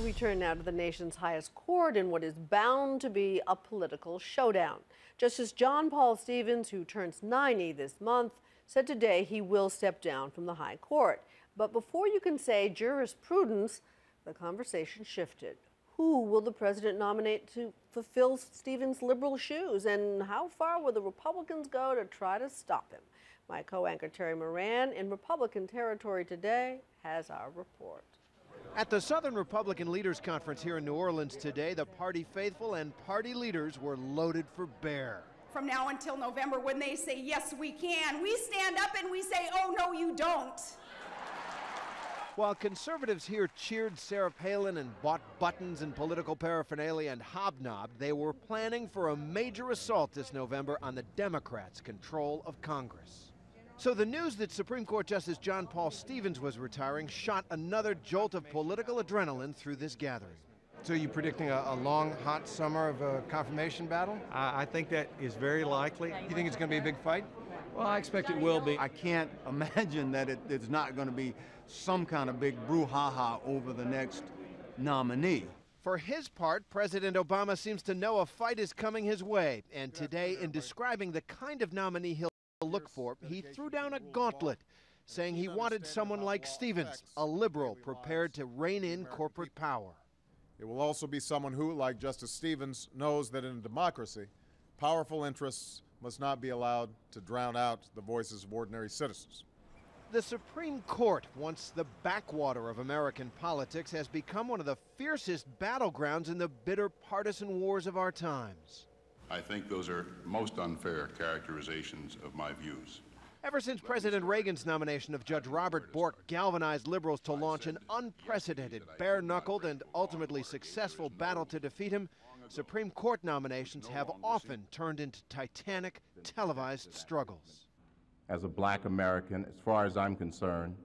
We turn now to the nation's highest court in what is bound to be a political showdown. Justice John Paul Stevens, who turns 90 this month, said today he will step down from the high court. But before you can say jurisprudence, the conversation shifted. Who will the president nominate to fulfill Stevens' liberal shoes? And how far will the Republicans go to try to stop him? My co-anchor Terry Moran in Republican territory today has our report. At the Southern Republican Leaders Conference here in New Orleans today, the party faithful and party leaders were loaded for bear. From now until November, when they say, yes, we can, we stand up and we say, oh, no, you don't. While conservatives here cheered Sarah Palin and bought buttons and political paraphernalia and hobnobbed, they were planning for a major assault this November on the Democrats' control of Congress. So the news that Supreme Court Justice John Paul Stevens was retiring shot another jolt of political adrenaline through this gathering. So you're predicting a long, hot summer of a confirmation battle? I think that is very likely. You think it's going to be a big fight? Well, I expect it will be. I can't imagine that it's not going to be some kind of big brouhaha over the next nominee. For his part, President Obama seems to know a fight is coming his way. And today, in describing the kind of nominee he'll look for, he threw down a gauntlet, saying he wanted someone like Stevens, a liberal prepared to rein in corporate power. It will also be someone who, like Justice Stevens, knows that in a democracy, powerful interests must not be allowed to drown out the voices of ordinary citizens. The Supreme Court, once the backwater of American politics, has become one of the fiercest battlegrounds in the bitter partisan wars of our times. I think those are most unfair characterizations of my views. Ever since President Reagan's nomination of Judge Robert Bork galvanized liberals to launch an unprecedented, bare-knuckled, and ultimately successful battle to defeat him, Supreme Court nominations have often turned into titanic, televised struggles. As a black American, as far as I'm concerned,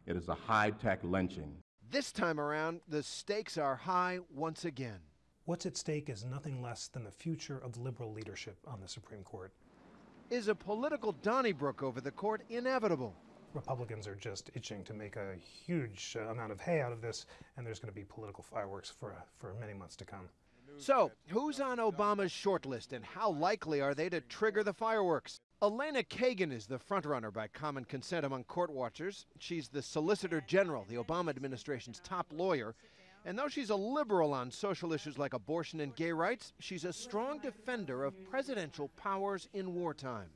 it is a high-tech lynching. This time around, the stakes are high once again. What's at stake is nothing less than the future of liberal leadership on the Supreme Court. Is a political Donnybrook over the court inevitable? Republicans are just itching to make a huge amount of hay out of this, and there's going to be political fireworks for many months to come. So, who's on Obama's shortlist, and how likely are they to trigger the fireworks? Elena Kagan is the frontrunner by common consent among court watchers. She's the Solicitor General, the Obama administration's top lawyer. And though she's a liberal on social issues like abortion and gay rights, she's a strong defender of presidential powers in wartime.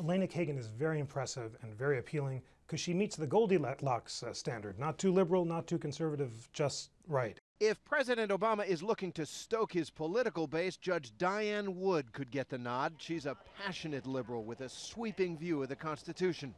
Elena Kagan is very impressive and very appealing because she meets the Goldilocks standard. Not too liberal, not too conservative, just right. If President Obama is looking to stoke his political base, Judge Diane Wood could get the nod. She's a passionate liberal with a sweeping view of the Constitution.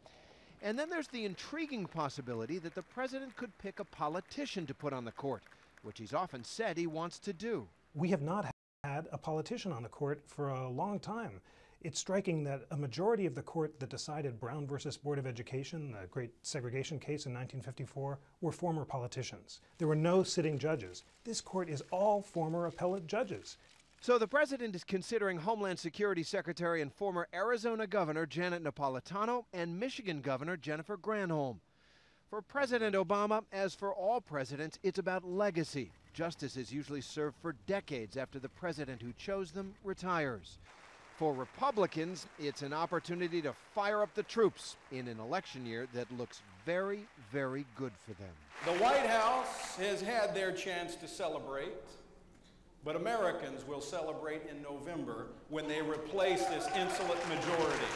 And then there's the intriguing possibility that the president could pick a politician to put on the court, which he's often said he wants to do. We have not had a politician on the court for a long time. It's striking that a majority of the court that decided Brown versus Board of Education, the great segregation case in 1954, were former politicians. There were no sitting judges. This court is all former appellate judges. So the president is considering Homeland Security Secretary and former Arizona Governor Janet Napolitano and Michigan Governor Jennifer Granholm. For President Obama, as for all presidents, it's about legacy. Justice is usually served for decades after the president who chose them retires. For Republicans, it's an opportunity to fire up the troops in an election year that looks very, very good for them. The White House has had their chance to celebrate, but Americans will celebrate in November when they replace this insolent majority.